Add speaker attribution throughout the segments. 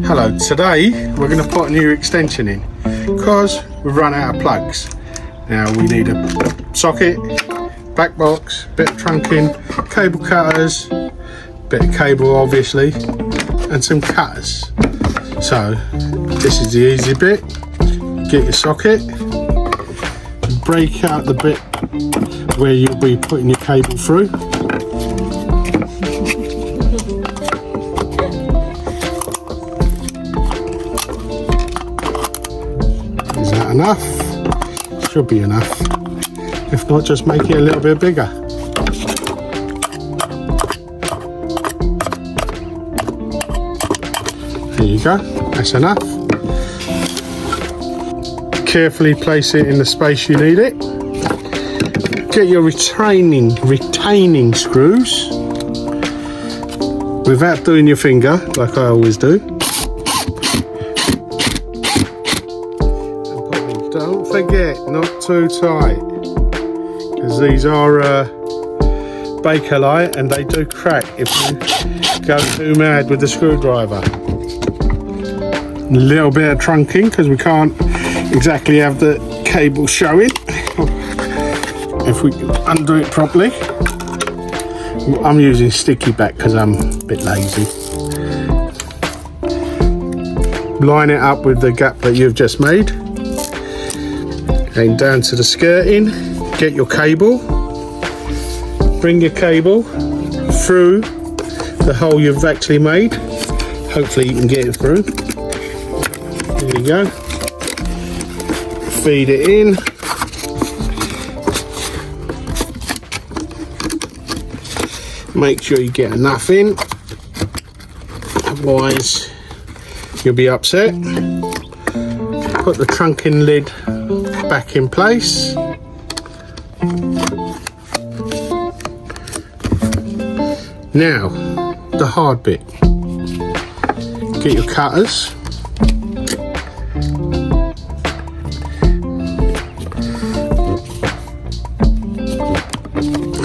Speaker 1: Hello, today we're going to put a new extension in because we've run out of plugs. Now we need a socket, back box, bit of trunking, cable cutters, bit of cable obviously, and some cutters. So this is the easy bit. Get your socket, break out the bit where you'll be putting your cable through. Is that enough? Should be enough. If not, just make it a little bit bigger. There you go, that's enough. Carefully place it in the space you need it. Get your retaining screws without doing your finger like I always do. And don't forget, not too tight, because these are Bakelite and they do crack if you go too mad with the screwdriver. A little bit of trunking because we can't exactly have the cable showing. If we undo it properly, I'm using sticky back because I'm a bit lazy. Line it up with the gap that you've just made, and down to the skirting. Get your cable, bring your cable through the hole you've actually made. Hopefully you can get it through. There you go. Feed it in. Make sure you get enough in, otherwise you'll be upset. Put the trunking lid back in place. Now, the hard bit. Get your cutters.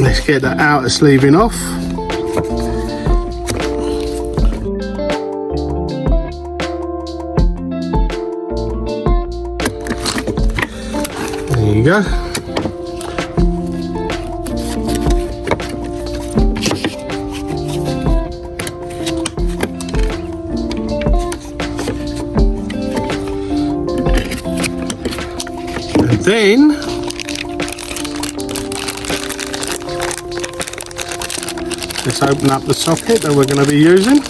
Speaker 1: Let's get the outer sleeving off. There you go. And then let's open up the socket that we're going to be using.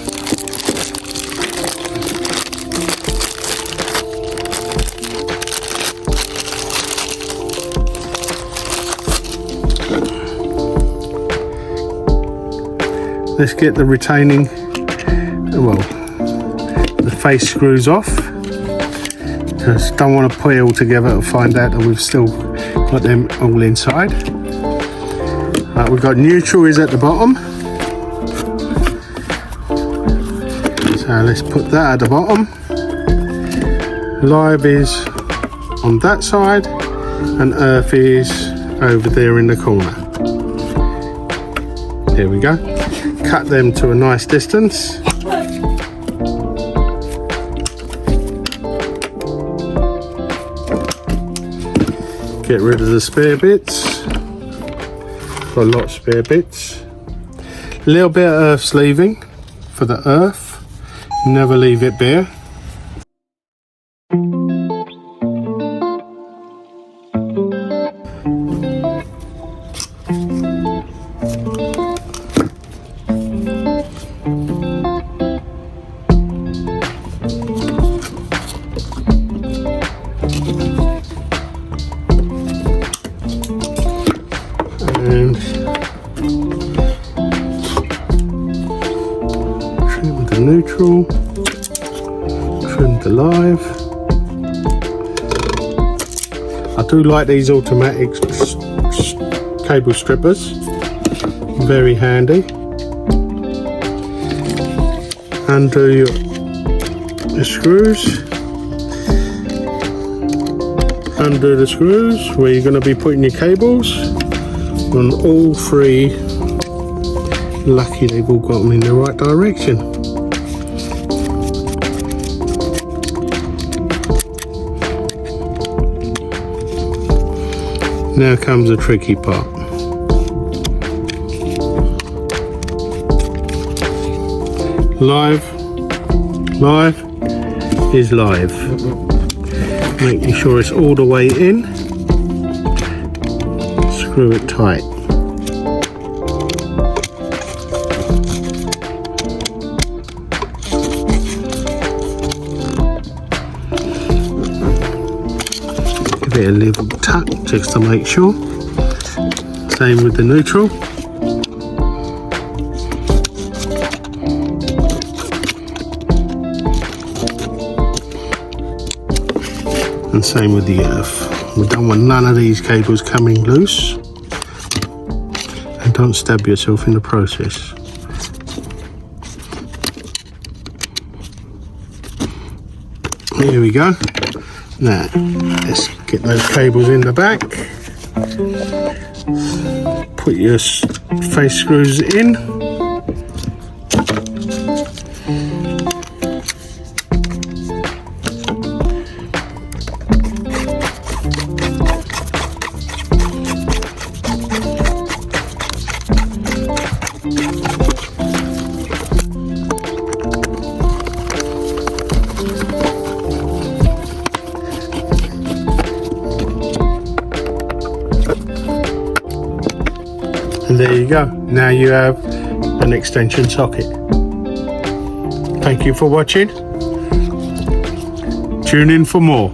Speaker 1: Let's get the retaining, well, the face screws off. Just don't want to put it all together and find out that we've still got them all inside. We've got neutral is at the bottom. So let's put that at the bottom. Live is on that side and earth is over there in the corner. There we go. Cut them to a nice distance. Get rid of the spare bits. Got a lot of spare bits. A little bit of earth sleeving for the earth. Never leave it bare. And trim the neutral, trim the live. I do like these automatic cable strippers, very handy. Undo your screws, undo the screws where you're going to be putting your cables on all three. Lucky they've all got them in the right direction. Now comes the tricky part. Live is live. Making sure it's all the way in. Screw it tight. Give it a little tuck just to make sure. Same with the neutral. And same with the earth. We don't want none of these cables coming loose. And don't stab yourself in the process. Here we go. Now, let's get those cables in the back. Put your face screws in. And there you go. Now you have an extension socket. Thank you for watching. Tune in for more.